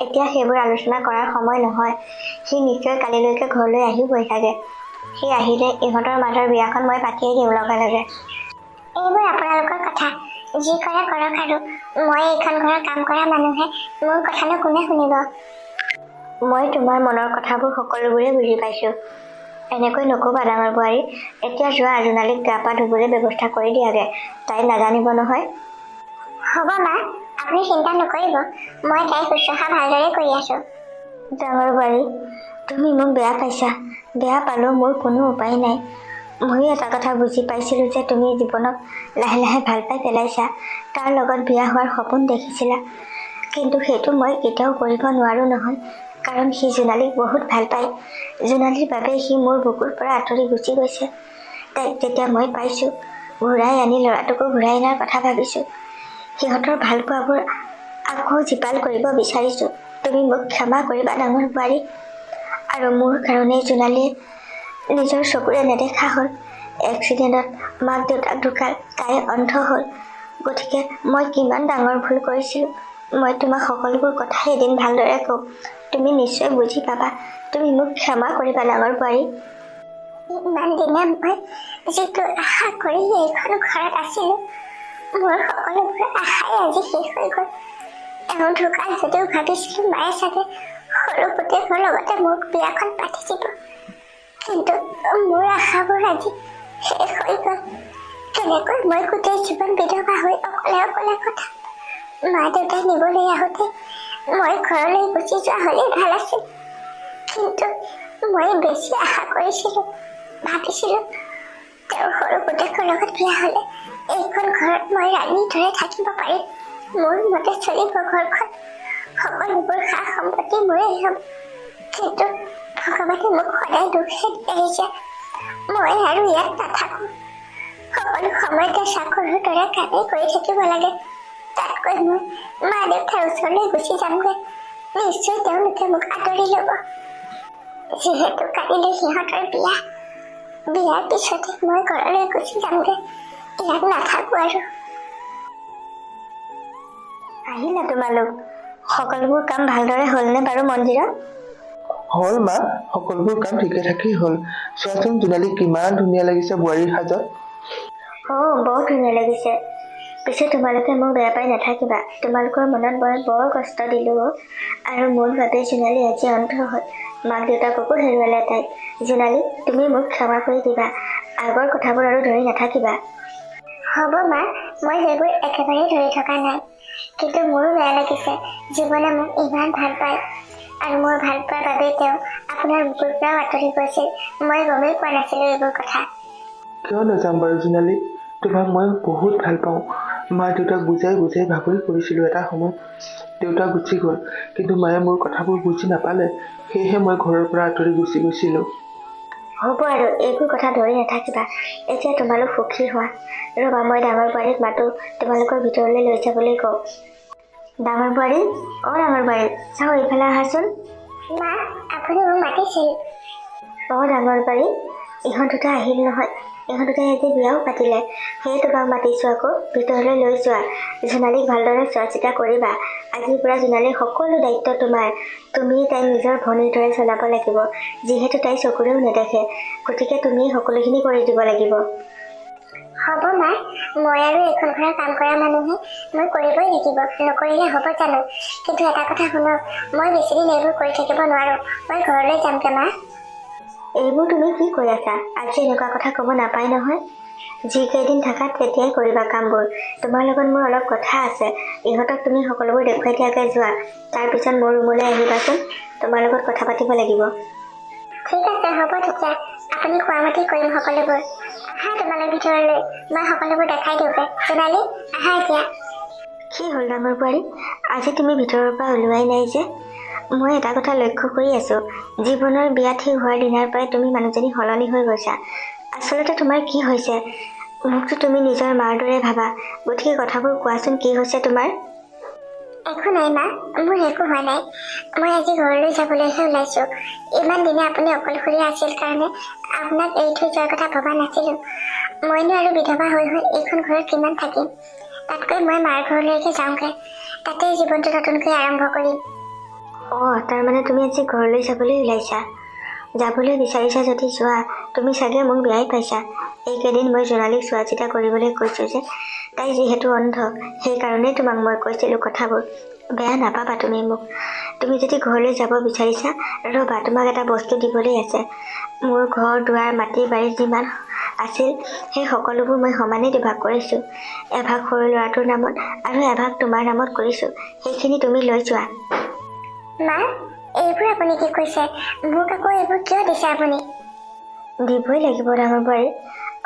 এতিয়া সেইবোৰ আলোচনা কৰাৰ সময় নহয়। সি নিশ্চয় কালিলৈকে ঘৰলৈ আহিবই চাগে। সি আহিলে ইহঁতৰ মাজৰ বিয়াখন মই পাতিয়েই দিম লগে লগে। এইবোৰ আপোনালোকৰ কথা। যি কৰে কৰক আৰু। মই এইখন ঘৰৰ কাম কৰা মানুহে। মোৰ কথানো কোনে শুনিব? মই তোমাৰ মনৰ কথাবোৰ সকলোবোৰে বুজি পাইছোঁ। এনেকৈ নক'বা ডাঙৰ বোৱাৰী। এতিয়া যোৱা, জোনালীক গা পা ধুবলৈ ব্যৱস্থা কৰি দিয়াগে। তাই নাজানিব নহয়। হ'ব মা, আপুনি চিন্তা নকৰিব। মই তাইৰ শুশ্ৰূষা ভালদৰে কৰি আছোঁ। ডাঙৰ বোৱাৰী, তুমি মোক বেয়া পাইছা। বেয়া পালেও মোৰ কোনো উপায় নাই। ময়ো এটা কথা বুজি পাইছিলোঁ যে তুমি জীৱনক লাহে লাহে ভাল পাই পেলাইছা। তাৰ লগত বিয়া হোৱাৰ সপোন দেখিছিলা। কিন্তু সেইটো মই কেতিয়াও কৰিব নোৱাৰোঁ নহয়। কাৰণ সি জোনালীক বহুত ভাল পায়। জোনালীৰ বাবে সি মোৰ বুকুৰ পৰা আঁতৰি গুচি গৈছে। তাইক যেতিয়া মই পাইছোঁ, ঘূৰাই আনি ল'ৰাটোকো ঘূৰাই অনাৰ কথা ভাবিছোঁ। সিহঁতৰ ভাল পোৱাবোৰ আকৌ জীপাল কৰিব বিচাৰিছোঁ। তুমি মোক ক্ষমা কৰিবা ডাঙৰ বোৱাৰী। আৰু মোৰ কাৰণেই জোনালীয়ে নিজৰ চকুৰে নেদেখা হ'ল। এক্সিডেণ্টত মাক দেউতাক ঢুকাল, তাই অন্ধ হ'ল। গতিকে মই কিমান ডাঙৰ ভুল কৰিছিলোঁ। মই তোমাক সকলোবোৰ কথাই এদিন ভালদৰে ক'ম। তুমি নিশ্চয় বুজি পাবা। তুমি মোক ক্ষমা কৰিবা ডাঙৰ বোৱাৰী। ইমান দিনে মই যিটো আশা কৰি এইখন ঘৰত আছিলোঁ, মোৰ সকলোবোৰ আশাই আজি শেষ হৈ গ'ল। এওঁ ঢুকাল যদিও ভাবিছিলোঁ মায়ে চাগে সৰু পুতেকৰ লগতে মোক বিয়াখন পাতি দিব। কিন্তু মোৰ আশাবোৰ আজি শেষ হৈ গ'ল। কেনেকৈ মই গোটেই জীৱন বিধৱা হৈ অকলে অকলে কথা। মা দেউতাই নিবলৈ আহোঁতে মই ঘৰলৈ গুচি যোৱা হ'লেই ভাল আছিল। কিন্তু মই বেছি আশা কৰিছিলোঁ। ভাবিছিলোঁ তেওঁৰ সৰু পুতেকৰ লগত বিয়া হ'লে এইখন ঘৰত মই ৰাণীৰ দৰে থাকিব পাৰিম। মোৰ মতে চলিব ঘৰখন। সকলোবোৰ সা সম্পত্তি মোৰেই হ'ব। কিন্তু ভগৱানে মোক সদায় দুখহে দি আহিছে। মই আৰু ইয়াত নাথাকোঁ। সকলো সময়তে চাকৰিৰ দৰে কামেই কৰি থাকিব লাগে। তাতকৈ মই মা দেউতাৰ ওচৰলৈ গুচি যামগৈ। নিশ্চয় তেওঁলোকে মোক আদৰি ল'ব। যিহেতু কালিলৈ সিহঁতৰ বিয়া। বিয়াৰ পিছতে মই ঘৰলৈ গুচি যামগৈ। ইয়াত নাথাকোঁ আৰু। আহিলা তোমালোক? সকলোবোৰ কাম ভালদৰে হ'লনে বাৰু মন্দিৰত? হ'ল মা, সকলোবোৰ কাম ঠিকে থাকেই হ'ল। চোৱাচোন জোনালী কিমান ধুনীয়া লাগিছে বোৱাৰীৰ সাজত। বৰ ধুনীয়া লাগিছে। পিছে তোমালোকে মোক বেয়া পাই নাথাকিবা। তোমালোকৰ মনত মই বৰ কষ্ট দিলোঁ আৰু মোৰ বাবে জোনালী আজি অন্ধ হ'ল। মাক দেউতাককো হেৰুৱালে তাই। জোনালী, তুমি মোক ক্ষমা কৰি দিবা। আগৰ কথাবোৰ আৰু ধৰি নাথাকিবা। হ'ব মা, মই সেইবোৰ একেবাৰে ধৰি থকা নাই। কিন্তু মোৰো বেয়া লাগিছে, জীৱনে মোক ইমান ভাল পায় আৰু মোৰ ভাল পোৱাৰ বাবেই তেওঁ আপোনাৰ বুকুৰ পৰাও আঁতৰি গৈছিল। মই গমেই পোৱা নাছিলোঁ এইবোৰ কথা। কিয় নাযাম বাৰু জোনালী, তোমাক মই বহুত ভাল পাওঁ। মা দেউতাক বুজাই বুজাই ভাগৰি পৰিছিলোঁ। এটা সময়ত দেউতা গুচি গ'ল, কিন্তু মায়ে মোৰ কথাবোৰ বুজি নাপালে। সেয়েহে মই ঘৰৰ পৰা আঁতৰি গুচি গৈছিলোঁ। হ'ব আৰু এইবোৰ কথা ধৰি নাথাকিবা। এতিয়া তোমালোক সুখী হোৱা। ৰ'বা, মই ডাঙৰ বোৱাৰীক মাতো, তোমালোকৰ ভিতৰলৈ লৈ যাবলৈ কওঁ। ডাঙৰ বোৱাৰী, ডাঙৰ বোৱাৰী, চাওঁ এইফালে আহাচোন। মা, আপুনি মোক মাতিছিল? ডাঙৰ বোৱাৰী, ইহঁত দুটা আহিল নহয়। ইহঁত দুটাই আজি বিয়াও পাতিলে। সেয়ে তোমাক মাতিছোঁ আকৌ, ভিতৰলৈ লৈ যোৱা। জোনালীক ভালদৰে চোৱা চিতা কৰিবা। আজিৰ পৰা জোনালীৰ সকলো দায়িত্ব তোমাৰ। তুমি তাইক নিজৰ ভনীৰ দৰে চলাব লাগিব। যিহেতু তাই চকুৰেও নেদেখে, গতিকে তুমি সকলোখিনি কৰি দিব লাগিব। হ'ব মা, মই আৰু এইখন ঘৰৰ কাম কৰা মানুহে, মই কৰিবই লাগিব। নকৰিলে হ'ব জানো? কিন্তু এটা কথা শুনক, মই বেছিদিন এইবোৰ কৰি থাকিব নোৱাৰোঁ। মই ঘৰলৈ যামগৈ মা। এইবোৰ তুমি কি কৈ আছা? আজি এনেকুৱা কথা ক'ব নাপায় নহয়। যিকেইদিন থাকা তেতিয়াই কৰিবা কামবোৰ। তোমাৰ লগত মোৰ অলপ কথা আছে। ইহঁতক তুমি সকলোবোৰ দেখুৱাই দিয়াকৈ যোৱা। তাৰপিছত মোৰ ৰুমলৈ আহিবাচোন। তোমাৰ লগত কথা পাতিব লাগিব। ঠিক আছে, হ'ব তেতিয়া। আপুনি কোৱা মতে কৰিম সকলোবোৰ। আহা তোমালোক ভিতৰলৈ, মই সকলোবোৰ দেখাই দিওঁগৈ। জোনালী, আহা এতিয়া। কি হ'ল ডাঙৰ বোৱাৰী, আজি তুমি ভিতৰৰ পৰা ওলোৱাই নাই যে? মই এটা কথা লক্ষ্য কৰি আছোঁ। জীৱনৰ বিয়া ঠিক হোৱাৰ দিনাৰ পৰাই তুমি মানুহজনী সলনি হৈ গৈছা। আচলতে তোমাৰ কি হৈছে? মোকতো তুমি নিজৰ মাৰ দৰে ভাবা। গতিকে কথাবোৰ কোৱাচোন, কি হৈছে তোমাৰ? একো নাই মা, মোৰ একো হোৱা নাই। মই আজি ঘৰলৈ যাবলৈহে ওলাইছোঁ। ইমান দিনে আপুনি অকলশৰীয়া আছিল কাৰণে আপোনাক এৰি থৈ যোৱাৰ কথা ভবা নাছিলোঁ। মইনো আৰু বিধৱা হৈ এইখন ঘৰত কিমান থাকিম। তাতকৈ মই মাৰ ঘৰলৈকে যাওঁগৈ। তাতেই জীৱনটো নতুনকৈ আৰম্ভ কৰিম। তাৰমানে তুমি আজি ঘৰলৈ যাবলৈ ওলাইছা? যাবলৈ বিচাৰিছা যদি যোৱা। তুমি চাগে মোক বেয়াই পাইছা। এইকেইদিন মই জোনালীক চোৱা চিতা কৰিবলৈ কৈছোঁ যে, তাই যিহেতু অন্ধ, সেইকাৰণেই তোমাক মই কৈছিলোঁ কথাবোৰ। বেয়া নাপাবা তুমি মোক। তুমি যদি ঘৰলৈ যাব বিচাৰিছা, ৰ'বা, তোমাক এটা বস্তু দিবলৈ আছে। মোৰ ঘৰ দুৱাৰ মাটি বাৰী যিমান আছিল, সেই সকলোবোৰ মই সমানেই দুভাগ কৰিছোঁ। এভাগ সৰু ল'ৰাটোৰ নামত আৰু এভাগ তোমাৰ নামত কৰিছোঁ। সেইখিনি তুমি লৈ যোৱা। মা, এইবোৰ আপুনি কি কৈছে? মোক আকৌ এইবোৰ কিয় দিছে আপুনি? দিবই লাগিব ডাঙৰ বোৱাৰী।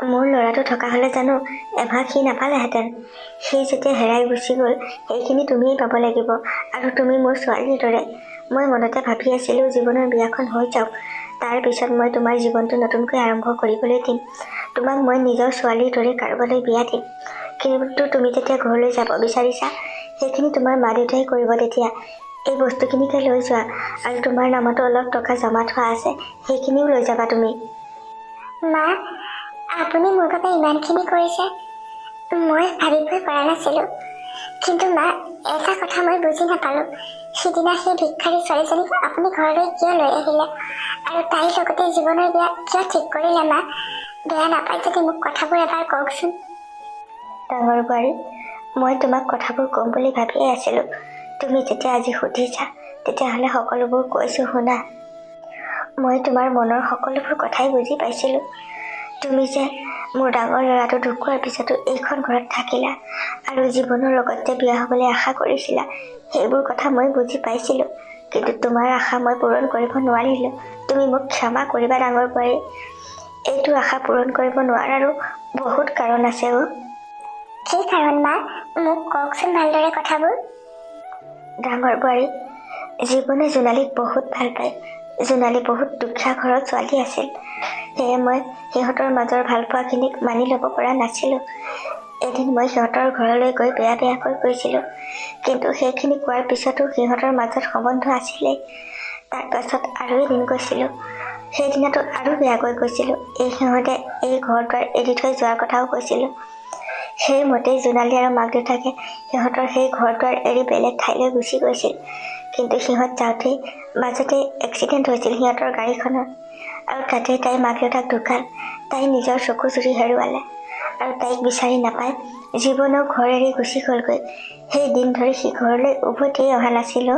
মোৰ ল'ৰাটো থকা হ'লে জানো এভাগ সি নাপালেহেঁতেন? সি যেতিয়া হেৰাই গুচি গ'ল, সেইখিনি তুমিয়েই পাব লাগিব। আৰু তুমি মোৰ ছোৱালীৰ দৰে। মই মনতে ভাবি আছিলোঁ জীৱনৰ বিয়াখন হৈ যাওক, তাৰ পিছত মই তোমাৰ জীৱনটো নতুনকৈ আৰম্ভ কৰিবলৈ দিম। তোমাক মই নিজৰ ছোৱালীৰ দৰে কাৰোবালৈ বিয়া দিম। কিন্তু তুমি যেতিয়া ঘৰলৈ যাব বিচাৰিছা, সেইখিনি তোমাৰ মা দেউতাই কৰিব। তেতিয়া এই বস্তুখিনিকে লৈ যোৱা। আৰু তোমাৰ নামতো অলপ টকা জমা থোৱা আছে, সেইখিনিও লৈ যাবা তুমি। মা, আপুনি মোৰ বাবে ইমানখিনি কৰিছে, মই ভাবিবই পৰা নাছিলোঁ। কিন্তু মা, এটা কথা মই বুজি নাপালোঁ। সিদিনা সেই ভিক্ষাৰী ছোৱালীজনীক আপুনি ঘৰলৈ কিয় লৈ আহিলে? আৰু তাইৰ লগতে জীৱনৰ বিয়া কিয় ঠিক কৰিলে মা? বেয়া নাপায় যদি মোক কথাবোৰ এবাৰ কওকচোন। ডাঙৰ বোৱাৰী, মই তোমাক কথাবোৰ ক'ম বুলি ভাবিয়ে আছিলোঁ। তুমি যেতিয়া আজি সুধিছা, তেতিয়াহ'লে সকলোবোৰ কৈছোঁ শুনা। মই তোমাৰ মনৰ সকলোবোৰ কথাই বুজি পাইছিলোঁ। তুমি যে মোৰ ডাঙৰ ল'ৰাটো ঢুকোৱাৰ পিছতো এইখন ঘৰত থাকিলা আৰু জীৱনৰ লগতে বিয়া হ'বলৈ আশা কৰিছিলা, সেইবোৰ কথা মই বুজি পাইছিলোঁ। কিন্তু তোমাৰ আশা মই পূৰণ কৰিব নোৱাৰিলোঁ। তুমি মোক ক্ষমা কৰিবা ডাঙৰ বোৱাৰী। এইটো আশা পূৰণ কৰিব নোৱাৰাৰো বহুত কাৰণ আছে। কি কাৰণ মা? মোক কওকচোন ভালদৰে কথাবোৰ। ডাঙৰ বোৱাৰী, জীৱনে জোনালীক বহুত ভাল পায়। জোনালী বহুত দুখীয়া ঘৰত ছোৱালী আছিল। সেয়ে মই সিহঁতৰ মাজৰ ভালপোৱাখিনিক মানি ল'ব পৰা নাছিলোঁ। এদিন মই সিহঁতৰ ঘৰলৈ গৈ বেয়াকৈ কৈছিলোঁ। কিন্তু সেইখিনি কোৱাৰ পিছতো সিহঁতৰ মাজত সম্বন্ধ আছিলেই। তাৰ পাছত আৰু এদিন কৈছিলোঁ। সেইদিনাটো আৰু বেয়াকৈ কৈছিলোঁ। সিহঁতে এই ঘৰ দুৱাৰ এৰি থৈ যোৱাৰ কথাও কৈছিলোঁ। সেইমতেই জোনালী আৰু মাক দেউতাকে সিহঁতৰ সেই ঘৰ দুৱাৰ এৰি বেলেগ ঠাইলৈ গুচি গৈছিল। কিন্তু সিহঁত যাওঁতেই মাজতে এক্সিডেণ্ট হৈছিল সিহঁতৰ গাড়ীখনৰ, আৰু তাতেই তাইৰ মাক দেউতাক ঢুকাল। তাই নিজৰ চকু চুৰি হেৰুৱালে। আৰু তাইক বিচাৰি নাপায় জীৱনেও ঘৰ এৰি গুচি গ'লগৈ। সেই দিন ধৰি সি ঘৰলৈ উভতিয়ে অহা নাছিল।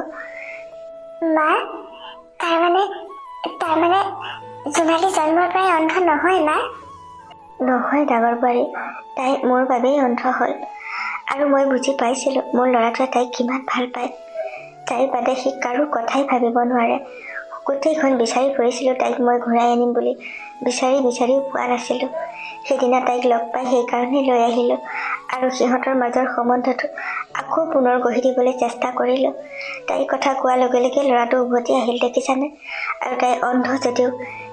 মা, তাৰমানে জোনালী জন্মৰ পৰাই অন্ধ নহয় মা? নহয় ডাঙৰ বোৱাৰী, তাই মোৰ বাবেই অন্ধ হ'ল। আৰু মই বুজি পাইছিলোঁ মোৰ ল'ৰাটোৱে তাইক কিমান ভাল পায়। তাইৰ বাদে সি কাৰো কথাই ভাবিব নোৱাৰে। গোটেইখন বিচাৰি ফুৰিছিলোঁ তাইক মই ঘূৰাই আনিম বুলি, বিচাৰিও পোৱা নাছিলোঁ। সেইদিনা তাইক লগ পাই সেইকাৰণে লৈ আহিলোঁ আৰু সিহঁতৰ মাজৰ সম্বন্ধটো আকৌ পুনৰ গঢ়ি দিবলৈ চেষ্টা কৰিলোঁ। তাইৰ কথা কোৱাৰ লগে লগে ল'ৰাটো উভতি আহিল দেখিছানে? আৰু তাই অন্ধ যদিও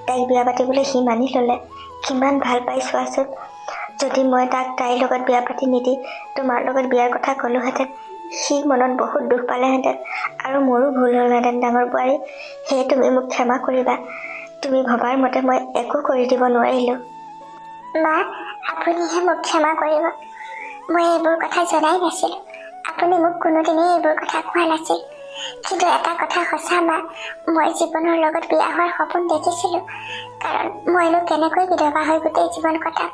তাইক বিয়া পাতিবলৈ সি মানি ল'লে। কিমান ভাল পাই চোৱাচোন। যদি মই তাক তাইৰ লগত বিয়া পাতি নিদি তোমাৰ লগত বিয়াৰ কথা ক'লোহেঁতেন, সি মনত বহুত দুখ পালেহেঁতেন আৰু মোৰো ভুল হ'লহেঁতেন ডাঙৰ বোৱাৰী। সেয়ে তুমি মোক ক্ষমা কৰিবা। তুমি ভবাৰ মতে মই একো কৰি দিব নোৱাৰিলোঁ। মা, আপুনিহে মোক ক্ষমা কৰিব। মই এইবোৰ কথা জনাই নাছিলোঁ। আপুনি মোক কোনোদিনেই এইবোৰ কথা কোৱা নাছিল। কিন্তু এটা কথা সঁচা মা, মই জীৱনৰ লগত বিয়া হোৱাৰ সপোন দেখিছিলোঁ। কাৰণ মইনো কেনেকৈ বিধৱা হৈ গোটেই জীৱন কটাম।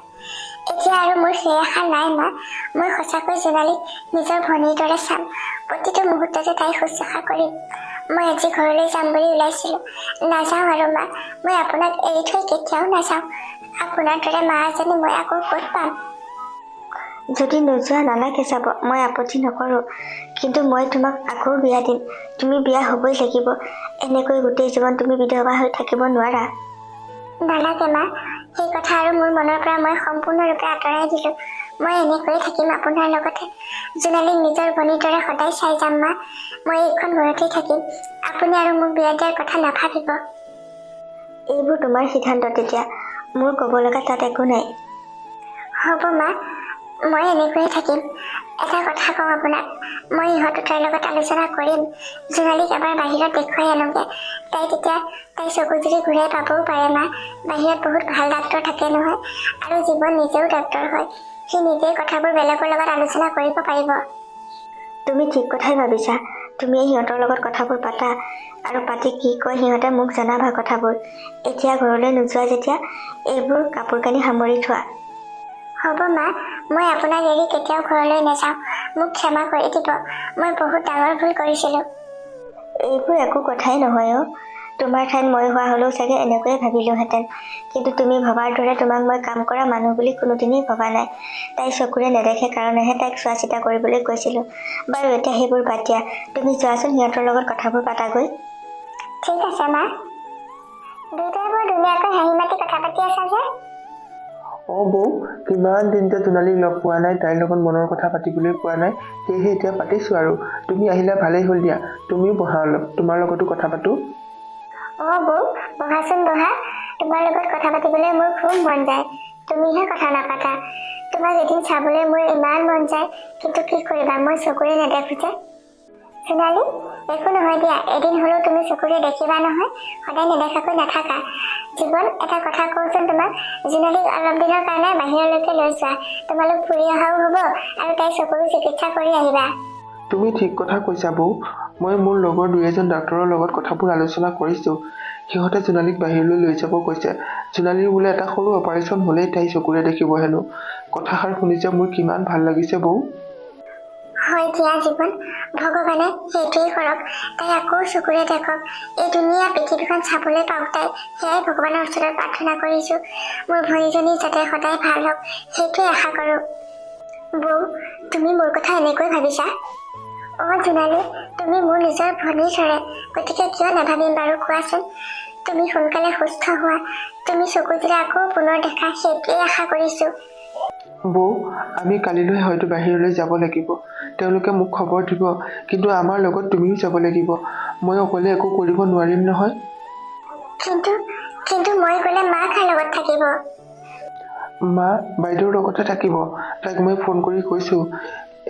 এতিয়া আৰু মোৰ সেই আশা নাই মা। মই সঁচাকৈ জোনালীক নিজৰ ভনীৰ দৰে চাম। প্ৰতিটো মুহূৰ্ততে তাইক শুশ্ৰূষা কৰিম। মই আজি ঘৰলৈ যাম বুলি ওলাইছিলোঁ। নাযাওঁ আৰু মা, মই আপোনাক এৰি থৈ কেতিয়াও নাযাওঁ। আপোনাৰ দৰে মা এজনী মই আকৌ ক'ত পাম? যদি নোযোৱা নালাগে যাব, মই আপত্তি নকৰোঁ। কিন্তু মই তোমাক আকৌ বিয়া দিম। তুমি বিয়া হ'বই লাগিব। এনেকৈ গোটেই জীৱন তুমি বিধৱা হৈ থাকিব নোৱাৰা। নালাগে মা, সেই কথা আৰু মোৰ মনৰ পৰা মই সম্পূৰ্ণৰূপে আঁতৰাই দিলোঁ। মই এনেকৈয়ে থাকিম আপোনাৰ লগতে। জোনালীক নিজৰ ভনীৰ দৰে সদায় চাই যাম মা। মই এইখন ঘৰতেই থাকিম। আপুনি আৰু মোক বিয়া দিয়াৰ কথা নাভাবিব। এইবোৰ তোমাৰ সিদ্ধান্ত তেতিয়া। মোৰ ক'ব লগা তাত একো নাই। হ'ব মা, মই এনেকৈয়ে থাকিম। এটা কথা কওঁ আপোনাক, মই ইহঁত দুটাৰ লগত আলোচনা কৰিম। জোনালীক এবাৰ বাহিৰত দেখুৱাই আনোগৈ। তাই চকু যদি ঘূৰাই পাবও পাৰে মা। বাহিৰত বহুত ভাল ডাক্তৰ থাকে নহয়, আৰু জীৱন নিজেও ডাক্তৰ হয়। সি নিজেই কথাবোৰ বেলেগৰ লগত আলোচনা কৰিব পাৰিব। তুমি ঠিক কথাই ভাবিছা। তুমি সিহঁতৰ লগত কথাবোৰ পাতা, আৰু পাতি কি কয় সিহঁতে মোক জনাবা কথাবোৰ। এতিয়া ঘৰলৈ নোযোৱা যেতিয়া এইবোৰ কাপোৰ কানি সামৰি থোৱা। হ'ব মা, মই আপোনাক এৰি কেতিয়াও ঘৰলৈ নাযাওঁ। মোক ক্ষমা কৰি দিব। মই বহুত ডাঙৰ ভুল কৰিছিলোঁ। এইবোৰ একো কথাই নহয় অ'। তোমাৰ ঠাইত মই হোৱা হ'লেও চাগে এনেকৈয়ে ভাবিলোহেঁতেন। কিন্তু তুমি ভবাৰ দৰে তোমাক মই কাম কৰা মানুহ বুলি কোনোদিনেই ভবা নাই। তাই চকুৰে নেদেখে কাৰণেহে তাইক চোৱা চিতা কৰিবলৈ কৈছিলোঁ। বাৰু এতিয়া সেইবোৰ বাদ দিয়া। তুমি যোৱাচোন সিহঁতৰ লগত কথাবোৰ পাতাগৈ। ঠিক আছে মা। দুয়োটাই বৰ ধুনীয়াকৈ হাঁহি মাতি কথা পাতি আছা যে? বৌ, কিমান দিন যে জোনালীক লগ পোৱা নাই, তাইৰ লগত মনৰ কথা পাতিবলৈ পোৱা নাই। সেয়েহে এতিয়া পাতিছোঁ আৰু। তুমি আহিলা ভালেই হ'ল দিয়া। তুমিও বহা অলপ, তোমাৰ লগতো কথা পাতোঁ। বৌ, বহাচোন বহা। তোমাৰ লগত কথা পাতিবলৈ মোৰ খুব মন যায়। তুমিহে কথা নাপাতা। তোমাক এদিন চাবলৈ মোৰ ইমান মন যায়, কিন্তু কি কৰিবা, মই চকুৰে নেদেখো যে। জোনালী, একো নহয় দিয়া। এদিন হ'লেও তুমি চকুৰে দেখিবা নহয়। সদায় নেদেখাকৈ নাথাকা। জীৱন, এটা কথা কওঁচোন তোমাক। জোনালীক অলপ দিনৰ কাৰণে বাহিৰলৈকে লৈ যোৱা। তোমালোক ফুৰি অহাও হ'ব, আৰু তাইৰ চকুৰো চিকিৎসা কৰি আহিবা। তুমি ঠিক কথা কৈছা বৌ। মই মোৰ লগৰ 2-এজন ডাক্তৰৰ লগত কথাবোৰ আলোচনা কৰিছোঁ। সিহঁতে জোনালীক বাহিৰলৈ লৈ যাব কৈছে। জোনালীৰ বোলে এটা সৰু অপাৰেশ্যন হ'লেই তাই চকুৰে দেখিব হেনো। কথাষাৰ শুনি যে মোৰ কিমান ভাল লাগিছে বৌ। হয় দিয়া জীৱন, ভগৱানে সেইটোৱেই কৰক। তাই আকৌ চকুৰে দেখক। এই ধুনীয়া পৃথিৱীখন চাবলৈ পাওক তাই। সেয়াই ভগৱানৰ ওচৰত প্ৰাৰ্থনা কৰিছোঁ। মোৰ ভনীজনী যাতে সদায় ভাল হওক, সেইটোৱে আশা কৰোঁ। বৌ, তুমি মোৰ কথা এনেকৈ ভাবিছা? জোনালী, তুমি মোৰ নিজৰ ভনীৰ দৰে। গতিকে কিয় নাভাবিম বাৰু কোৱাচোন? তুমি সোনকালে সুস্থ হোৱা। তুমি চকু দিলে আকৌ পুনৰ দেখা, সেইটোৱেই আশা কৰিছোঁ। বৌ, আমি কালিলৈ হয়তো বাহিৰলৈ যাব লাগিব। তেওঁলোকে মোক খবৰ দিব, কিন্তু আমাৰ লগত তুমিও যাব লাগিব। মই অকলে একো কৰিব নোৱাৰিম নহয়। কিন্তু মই গ'লে মা কাৰ লগত থাকিব? মা বাইদেউৰ লগতে থাকিব। তাইক মই ফোন কৰি কৈছোঁ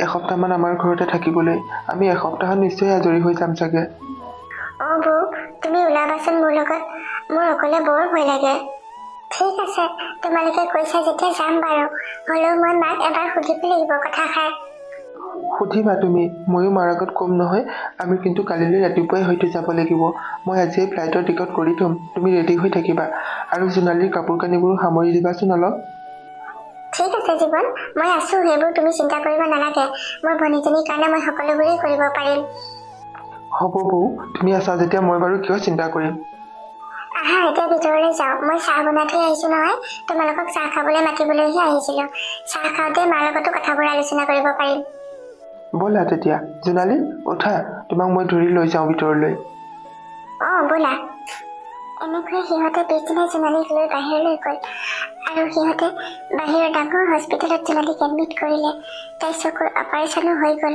এসপ্তাহমান আমাৰ ঘৰতে থাকিবলৈ। আমি এসপ্তাহত নিশ্চয় আজৰি হৈ যাম চাগে। বৌ, তুমি ওলাবাচোন মোৰ লগত। মোৰ অকলে বৰ ভয় লাগে। ঠিক আছে, তোমালোকে কৈছা যেতিয়া যাম বাৰু। হ'লেও মই মাক এবাৰ সুধিব লাগিব কথাষাৰ। সুধিবা তুমি, ময়ো মাৰ আগত ক'ম নহয়। আমি কিন্তু কালিলৈ ৰাতিপুৱাই হয়তো যাব লাগিব। মই আজিয়ে ফ্লাইটৰ টিকট কৰি থ'ম। তুমি ৰেডি হৈ থাকিবা, আৰু জোনালীৰ কাপোৰ কানিবোৰো সামৰি দিবাচোন অলপ। ঠিক আছে জীৱন, মই আছো, সেইবোৰ তুমি চিন্তা কৰিব নালাগে। মোৰ ভনীজনীৰ কাৰণে মই সকলোবোৰেই কৰিব পাৰিম। হ'ব বৌ, তুমি আছা যেতিয়া মই বাৰু কিয় চিন্তা কৰিম। আহা এতিয়া ভিতৰলৈ যাওঁ, মই চাহ বনাই থৈ আহিছো নহয়। তোমালোকক চাহ খাবলৈ মাতিবলৈহে আহিছিলো। চাহ খাওঁতে মাৰ লগতো কথাবোৰ আলোচনা কৰিব পাৰিম। ব'লা তেতিয়া। জোনালী, উঠা, তোমাক মই ধৰি লৈ যাওঁ ভিতৰলৈ। ব'লা। এনেকৈ সিহঁতে পিছদিনা জোনালীক লৈ বাহিৰলৈ গ'ল আৰু সিহঁতে বাহিৰৰ ডাঙৰ হস্পিটেলত জোনালীক এডমিট কৰিলে। তাইৰ চকুৰ অপাৰেশ্যনো হৈ গ'ল।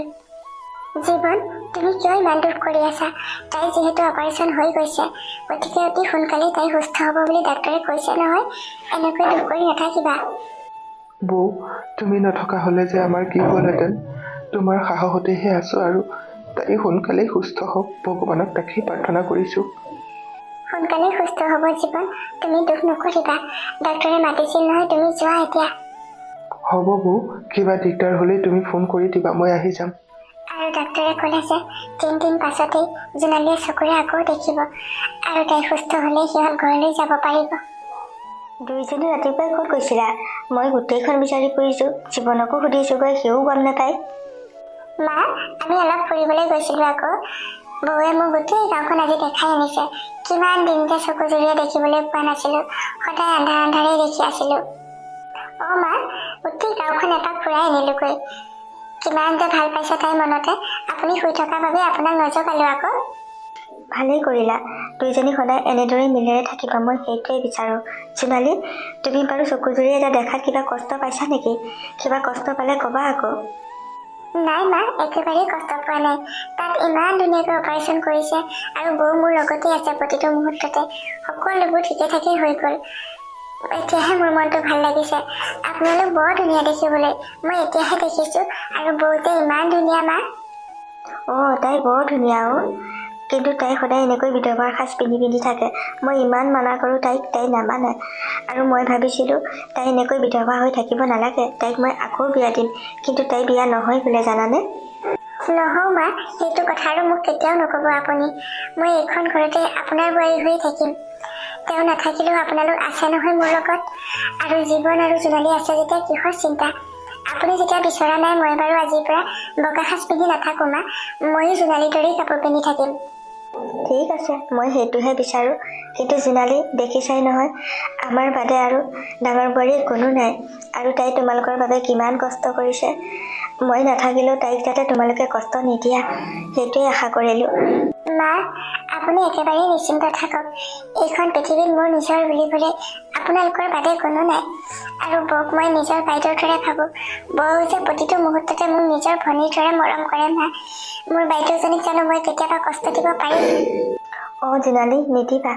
জীৱন, তুমি কিয় ইমান দুখ কৰি আছা? তাই যিহেতু অপাৰেশ্যন হৈ গৈছে, গতিকে অতি সোনকালেই তাই সুস্থ হ'ব বুলি ডাক্তৰে কৈছে নহয়। এনেকৈ দুখ কৰি নাথাকিবা। বৌ, তুমি নথকা হ'লে যে আমাৰ কি হ'লহেঁতেন। তোমাৰ সাহসতেহে আছো আৰু তাই সোনকালেই সুস্থ হওক, ভগৱানক তাকেই প্ৰাৰ্থনা কৰিছো। সোনকালেই সুস্থ হ'ব জীৱন, তুমি দুখ নকৰিবা। ডাক্তৰে মাতিছিল নহয়, তুমি যোৱা এতিয়া। হ'ব বৌ, কিবা দিগদাৰ হ'লেই তুমি ফোন কৰি দিবা, মই আহি যাম। আৰু ডাক্তৰে ক'লে যে 3 দিন পাছতেই জোনালীয়ে চকুৰে আকৌ দেখিব আৰু তাই সুস্থ হ'লেই সিহঁত ঘৰলৈ যাব পাৰিব। দুইজনী ৰাতিপুৱাই ক'ত গৈছিলা? মই গোটেইখন বিচাৰি ফুৰিছো, জীৱনকো সুধিছোগৈ, সিও গম নাপায়। মা, আমি অলপ ফুৰিবলৈ গৈছিলো আকৌ। বৌৱে মোক গোটেই গাঁওখন আজি দেখাই আনিছে। কিমান দিনতে চকু জুৰিয়ে দেখিবলৈ পোৱা নাছিলো, সদায় আন্ধাৰ আন্ধাৰেই দেখি আছিলো। মা, গোটেই গাঁওখন এপাক ফুৰাই আনিলোগৈ। কিমান যে ভাল পাইছে তাই মনতে। আপুনি শুই থকাৰ বাবে আপোনাক নজগালো আকৌ। ভালেই কৰিলা, দুইজনী সদায় এনেদৰে মিলেৰে থাকিবা, মই সেইটোৱে বিচাৰো। জোনালী, তুমি বাৰু চকু জুৰি এটা দেখাত কিবা কষ্ট পাইছা নেকি? কিবা কষ্ট পালে ক'বা আকৌ। নাই মা, একেবাৰেই কষ্ট পোৱা নাই। তাত ইমান ধুনীয়াকৈ অপাৰেশ্যন কৰিছে আৰু বৌ মোৰ লগতে আছে প্ৰতিটো মুহূৰ্ততে। সকলোবোৰ ঠিকে ঠাকেই হৈ গ'ল। এতিয়াহে মোৰ মনটো ভাল লাগিছে। আপোনালোক বৰ ধুনীয়া দেখিবলৈ, মই এতিয়াহে দেখিছো। আৰু বৌ যে ইমান ধুনীয়া মা। তাই বৰ ধুনীয়া কিন্তু তাই সদায় এনেকৈ বিধৱাৰ সাজ পিন্ধি থাকে। মই ইমান মানা কৰোঁ তাই নামানে। আৰু মই ভাবিছিলো তাই এনেকৈ বিধৱা হৈ থাকিব নালাগে, তাইক মই আকৌ বিয়া দিম, কিন্তু তাই বিয়া নহয় বোলে, জানানে? নহওঁ মা, সেইটো কথা আৰু মোক কেতিয়াও নক'ব আপুনি। মই এইখন ঘৰতে আপোনাৰ বোৱাৰী হৈ থাকিম। তেওঁ নাথাকিলেও আপোনালোক আছে নহয় মোৰ লগত। আৰু জীৱন আৰু জোনালী আছে যেতিয়া কিহৰ চিন্তা? আপুনি যেতিয়া বিচৰা নাই, মই বাৰু আজিৰ পৰা বগা সাজ পিন্ধি নাথাকো মা। ময়ো জোনালীৰ দৰেই কাপোৰ পিন্ধি থাকিম। ঠিক আছে, মই সেইটোহে বিচাৰো। কিন্তু জোনালী, দেখিছাই নহয়, আমাৰ বাদে আৰু ডাঙৰ বোৱাৰী কোনো নাই। আৰু তাই তোমালোকৰ বাবে কিমান কষ্ট কৰিছে। মই নাথাকিলেও তাইক যাতে তোমালোকে কষ্ট নিদিয়া, সেইটোৱে আশা কৰিলো। মা, আপুনি একেবাৰেই নিশ্চিন্ত থাকক। এইখন পৃথিৱীত মোৰ নিজৰ বুলিবলৈ আপোনালোকৰ বাদে কোনো নাই। আৰু বৌক মই নিজৰ বাইদেউৰ দৰে ভাবোঁ। বৌ যে প্ৰতিটো মুহূৰ্ততে মোক নিজৰ ভনীৰ দৰে মৰম কৰে মা। মোৰ বাইদেউজনীক জানো মই কেতিয়াবা কষ্ট দিব পাৰিম? জোনালী, নিদিবা।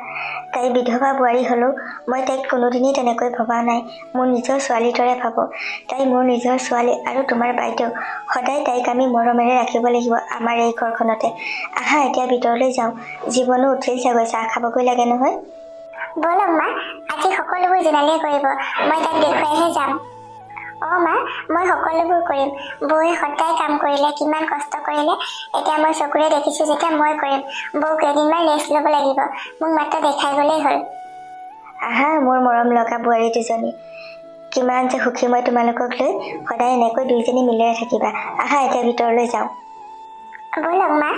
তাই বিধৱা বোৱাৰী হ'লেও মই তাইক কোনোদিনেই তেনেকৈ ভবা নাই। মোৰ নিজৰ ছোৱালীৰ দৰে ভাবোঁ। তাই মোৰ নিজৰ ছোৱালী আৰু তোমাৰ বাইদেউ। সদায় তাইক আমি মৰমেৰে ৰাখিব লাগিব আমাৰ এই ঘৰখনতে। আহা এতিয়া ভিতৰলৈ যাওঁ, জীৱনো উঠিল চাগৈ, চাহ খাবগৈ লাগে নহয়। ব'লক মা, আজি সকলোবোৰ জোনালীয়ে কৰিব, মই তাইক দেখুৱাইহে যাম। মা, মই সকলোবোৰ কৰিম। বৌয়ে সদায় কাম কৰিলে, কিমান কষ্ট কৰিলে, এতিয়া মই চকুৰে দেখিছো যেতিয়া মই কৰিম। বৌক কেইদিনমান ৰেষ্ট ল'ব লাগিব, মোক মাত্ৰ দেখাই গ'লেই হ'ল। আহা মোৰ মৰম লগা বোৱাৰী দুজনী, কিমান যে সুখী মই তোমালোকক লৈ। সদায় এনেকৈ দুইজনী মিলেৰে থাকিবা। আহা এতিয়া ভিতৰলৈ যাওঁ। ব'লক মা।